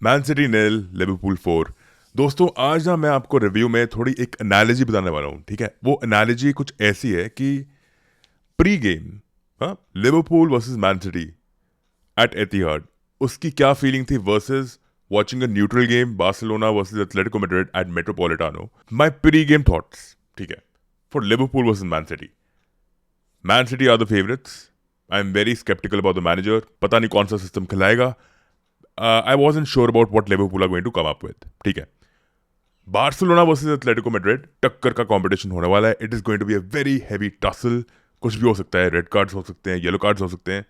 Man city 0, Liverpool 4। दोस्तों आज ना मैं आपको रिव्यू में थोड़ी एक एनालॉजी बताने वाला हूँ, ठीक है। वो एनालॉजी कुछ ऐसी है कि प्री गेम, हाँ, Liverpool versus Man City at Etihad, उसकी क्या फीलिंग थी versus watching a neutral game, Barcelona versus Atletico Madrid at Metropolitano. My pre-game thoughts, ठीक है, for Liverpool versus Man City. Man City are the favorites. I'm very skeptical about the manager. पता नहीं कौन सा system खिलाएगा. I wasn't sure about what Liverpool are going to come up with. ठीक है. Barcelona versus Atletico Madrid, टक्कर का competition होने वाला है. It is going to be a very heavy tussle. कुछ भी हो सकता है, रेड कार्ड्स हो सकते हैं, येलो कार्ड्स हो सकते हैं.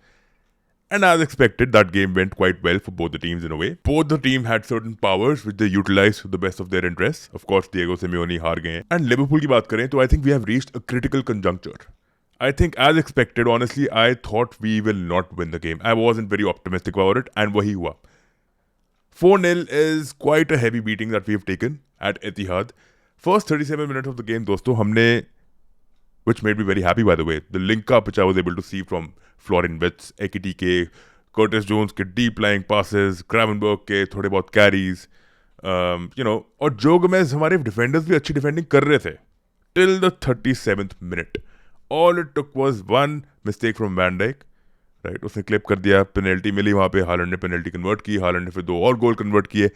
And as expected, that game went quite well for both the teams in a way. Both the team had certain powers which they utilized to the best of their interests. Of course, Diego Simeone हार गए हैं. And Liverpool की बात करें तो I think we have reached a critical conjuncture. I think as expected, honestly, I thought we will not win the game. I wasn't very optimistic about it, and वही हुआ. 4-0 is quite a heavy beating that we have taken at Etihad. First 37 minutes of the game, दोस्तों, हमने, which made me very happy by the way, the link up which I was able to see from Florian Wirtz, Ekitike, Curtis Jones के deep lying passes, Gravenberch के थोड़े बहुत carries, और जो Gomez हमारे defenders भी अच्छी डिफेंडिंग कर रहे थे till the 37th minute. All it took was one mistake from Van Dijk, right? उसने क्लिप कर दिया, पेनल्टी मिली वहाँ पे, हालैंड ने पेनल्टी कन्वर्ट की, हालैंड ने फिर 2 और गोल कन्वर्ट किए.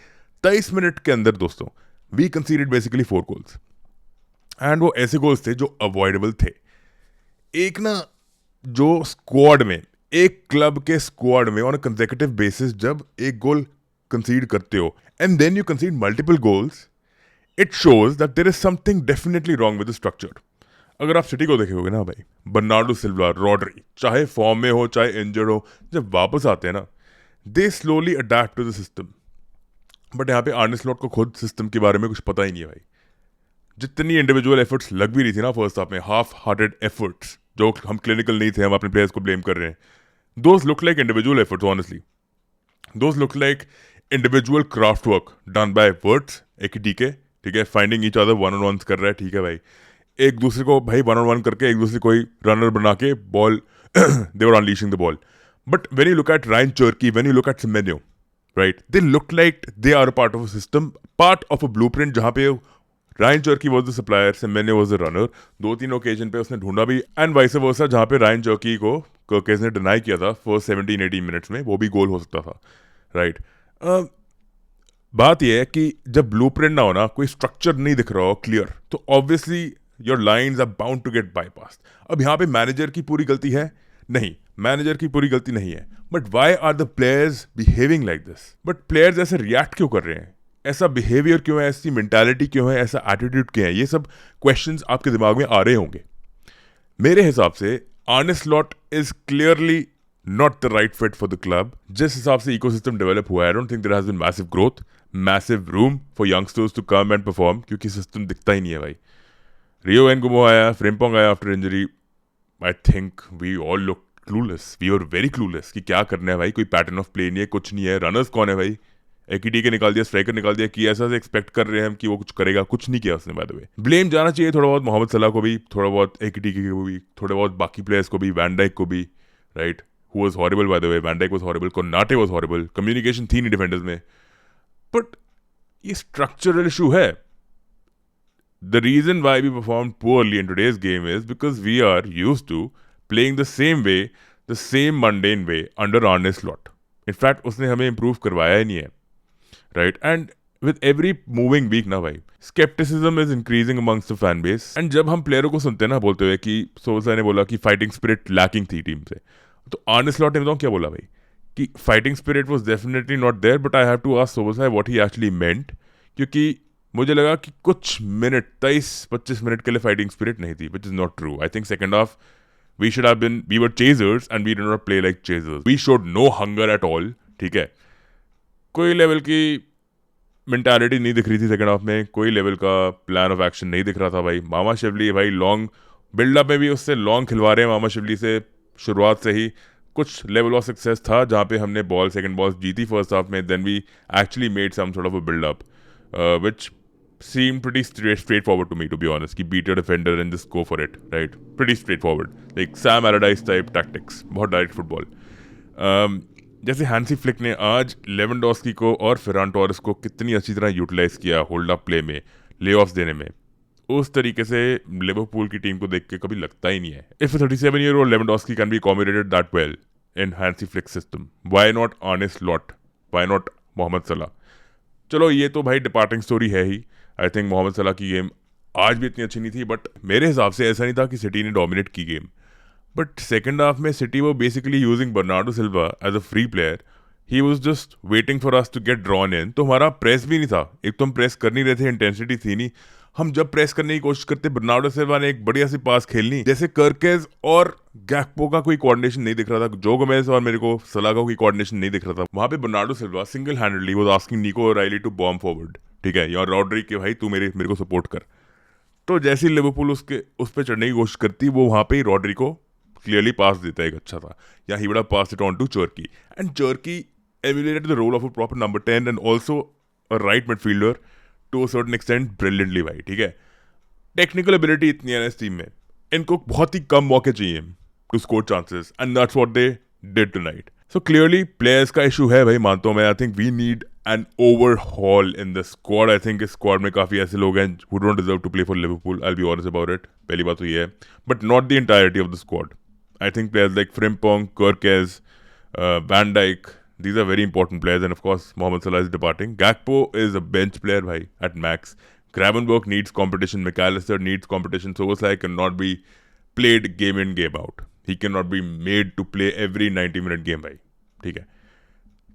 23 मिनट के अंदर दोस्तों we conceded basically 4 goals. And वो ऐसे गोल्स थे जो अवॉइडेबल थे. एक ना, जो स्क्वाड में, एक क्लब के स्क्वाड में ऑन अ कंसेक्यूटिव बेसिस जब एक गोल कंसीड करते हो and then you concede multiple goals, it shows that there is something definitely wrong with the structure. अगर आप सिटी को देखोगे ना भाई, बर्नार्डो सिल्वा, रॉड्री, चाहे फॉर्म में हो चाहे इंजर्ड हो, जब वापस आते हैं ना, they slowly adapt to the system. But यहाँ पे आर्ने स्लॉट को खुद सिस्टम के बारे में कुछ पता ही नहीं है भाई. जितनी इंडिविजुअल एफर्ट्स लग भी रही थी ना फर्स्ट हाफ में, हाफ हार्टेड एफर्ट्स, जो हम क्लिनिकल नहीं थे, हम अपने प्लेयर्स को ब्लेम कर रहे हैं, those look like individual efforts. Honestly those look like individual craft work done by words, Ekitike, ठीक है, finding each other one on one कर रहा है, ठीक है भाई, एक दूसरे को भाई वन ऑन वन करके एक दूसरे को ही रनर बना के ball they were unleashing the ball. But when you look at Rayan Cherki, when you look at Semenyo, right, they look like they are a part of a system, part of a blueprint, जहाँ पे Rayan Cherki was the supplier, Semenyo was the runner. 2-3 occasion पे उसने ढूंढा भी, and vice versa, जहाँ पे Rayan चर्की को कर्केज ने डिनाई किया था फर्स्ट 17-18 मिनट्स में, वो भी गोल हो सकता था, राइट. बात यह है कि जब ब्लूप्रिंट ना हो ना, कोई स्ट्रक्चर नहीं दिख रहा हो क्लियर, तो obviously your lines are bound to get bypass. अब यहाँ पे मैनेजर की पूरी गलती है नहीं, मैनेजर की पूरी गलती नहीं है, but why are the players behaving like this? But players ऐसे रिएक्ट क्यों कर रहे हैं, ऐसा बिहेवियर क्यों है, ऐसी मेंटालिटी क्यों है, ऐसा एटीट्यूड क्यों है? ये सब क्वेश्चंस आपके दिमाग में आ रहे होंगे. मेरे हिसाब से Arne Slot is clearly not the right fit for the club. जिस हिसाब से इकोसिस्टम डेवलप हुआ है, I don't think there has been massive growth, massive room for youngsters to come and perform, क्योंकि सिस्टम दिखता ही नहीं है भाई. रियो एनगुमो आया, फ्रिम्पोंग आया after injury. I think we all look clueless, we were very clueless कि क्या करना है भाई. कोई पैटर्न ऑफ प्ले नहीं है, कुछ नहीं है. रनर्स कौन है भाई? Ekitike निकाल दिया, स्ट्राइकर निकाल दिया, कि ऐसा से एक्सपेक्ट कर रहे हैं हम कि वो कुछ करेगा, कुछ नहीं किया उसने. बाय द वे, ब्लेम जाना चाहिए थोड़ा बहुत मोहम्मद सलाह को भी, थोड़ा बहुत Ekitike को भी, थोड़े बहुत बाकी प्लेयर्स को भी, वैन डाइक को भी, right, who was horrible by the way. Van Dijk was horrible, Konate was horrible, communication थी नहीं डिफेंडर्स में. बट ये स्ट्रक्चरल इशू है. The reason why we performed poorly in today's game is because we are used to playing the same way, the same mundane way under Arne Slot. In fact, उसने हमें improve करवाया ही नहीं है, right? And with every moving week ना भाई, skepticism is increasing amongst the fan base. And जब हम प्लेयरों को सुनते हैं ना बोलते हुए कि सोल्सा ने बोला कि fighting spirit lacking थी टीम से, तो Arne Slot ने बताऊँ क्या बोला भाई, कि fighting spirit was definitely not there, but I have to ask Solskjaer what he actually meant, क्योंकि मुझे लगा कि कुछ मिनट, 23-25 मिनट के लिए फाइटिंग स्पिरिट नहीं थी, which is not true. I think second half we should have been, we were chasers and we did not play like chasers. We showed no hunger at all, ठीक है. कोई level की mentality नहीं दिख रही थी सेकंड हाफ में, कोई लेवल का प्लान ऑफ एक्शन नहीं दिख रहा था भाई. मामा शिवली भाई लॉन्ग बिल्डअप में भी उससे लॉन्ग खिलवा रहे हैं मामा शिवली से. शुरुआत से ही कुछ लेवल ऑफ सक्सेस था जहाँ पे हमने बॉल, सेकंड बॉल जीती फर्स्ट हाफ में. Then we actually made some sort of a buildup which seemed pretty straightforward to me, to be honest, कि beat your defender and just go for it, right? Pretty straightforward, like Sam Allardyce type tactics, बहुत direct football. जैसे Hansi flick ने आज Lewandowski को और Ferran Torres को कितनी अच्छी तरह यूटिलाइज किया होल्ड अप प्ले में, ले ऑफ्स देने में, उस तरीके से लिवरपूल की टीम को देख के कभी लगता ही नहीं है if 37-year-old Lewandowski can be accommodated that well in Hansi Flick system, why not Arne Slot, why not Mohamed Salah. चलो ये तो भाई डिपार्टिंग स्टोरी है ही। आई थिंक मोहम्मद सलाह की गेम आज भी इतनी अच्छी नहीं थी, बट मेरे हिसाब से ऐसा नहीं था कि सिटी ने डोमिनेट की गेम। बट सेकेंड हाफ में सिटी वो basically using Bernardo Silva as a free player, he was just waiting for us to get drawn in. तो हमारा प्रेस भी नहीं था, एक तो हम प्रेस कर नहीं रहे थे, इंटेंसिटी थी नहीं। हम जब प्रेस करने की कोशिश करते, बर्नार्डो सिल्वा ने एक बढ़िया सी पास खेलनी, जैसे कर्केज और गैक्पो का कोई कोऑर्डिनेशन नहीं दिख रहा था, जो गोमेज और मेरे को सलाह का कोई कोऑर्डिनेशन नहीं दिख रहा था। वहां पे Bernardo Silva single handedly was asking निको ओराइली टू बॉम्ब फॉरवर्ड, ठीक है, या रॉड्री के भाई तू मेरे को सपोर्ट कर। तो जैसे ही लिवरपूल उस पर चढ़ने की कोशिश करती, वो वहां पे ही रॉड्री को क्लियरली पास देता है, एक अच्छा था, या he would have passed it on to Cherki, and Cherki emulated the role of a proper number 10 and also a right midfielder to a certain extent brilliantly भाई, ठीक है। टेक्निकल एबिलिटी इतनी है ना इस टीम में, इनको बहुत ही कम मौके चाहिए to score chances, and that's what they did tonight. So clearly players का इशू है भाई, मानता हूं मैं। I think we need an overhaul in the squad. I think इस स्क्वाड में काफी ऐसे लोग हैं who don't deserve to play for Liverpool, I will be honest about it, पहली बात तो ये है, but not the entirety of the squad. I think players like Frimpong, Kerkez, Van Dijk, these are very important players, and of course Mohamed Salah is departing. Gakpo is a bench player bhai at max. Gravenberch needs competition, McAllister needs competition, Szoboszlai cannot be played game in game out. He cannot be made to play every 90-minute game भाई, ठीक है,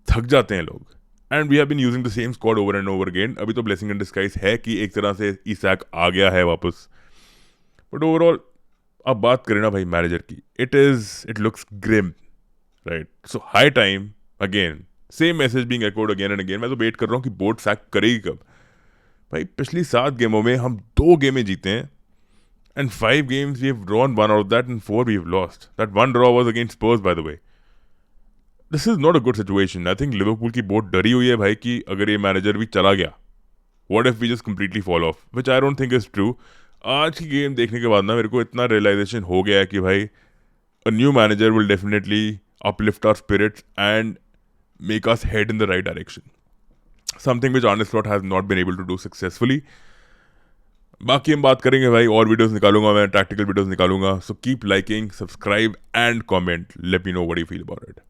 थक जाते हैं लोग। And we have been using the same squad over and over again. अभी तो blessing in disguise है कि एक तरह से ईसैक आ गया है वापस, बट ओवरऑल अब बात करें ना भाई मैनेजर की, it looks grim, right. So high time again, same message being echoed again and again. मैं तो वेट कर रहा हूँ कि बोर्ड सैक करेगी कब भाई। पिछली 7 गेमों में हम 2 गेमें जीते हैं, and 5 games we have drawn 1 out of that, and 4 we have lost. That 1 draw was against Spurs, by the way. This is not a good situation. I think Liverpool की बहुत डरी हुई है भाई कि अगर ये मैनेजर भी चला गया, what if we just completely fall off, which I don't think is true. आज की गेम देखने के बाद ना मेरे को इतना रियलाइजेशन हो गया है कि भाई a new manager will definitely uplift our spirits and make us head in the right direction. Something which Arne Slot has not been able to do successfully. बाकी हम बात करेंगे भाई, और वीडियोस निकालूंगा मैं, टैक्टिकल वीडियोस निकालूंगा। So keep liking, subscribe and comment, let me know what you feel about it.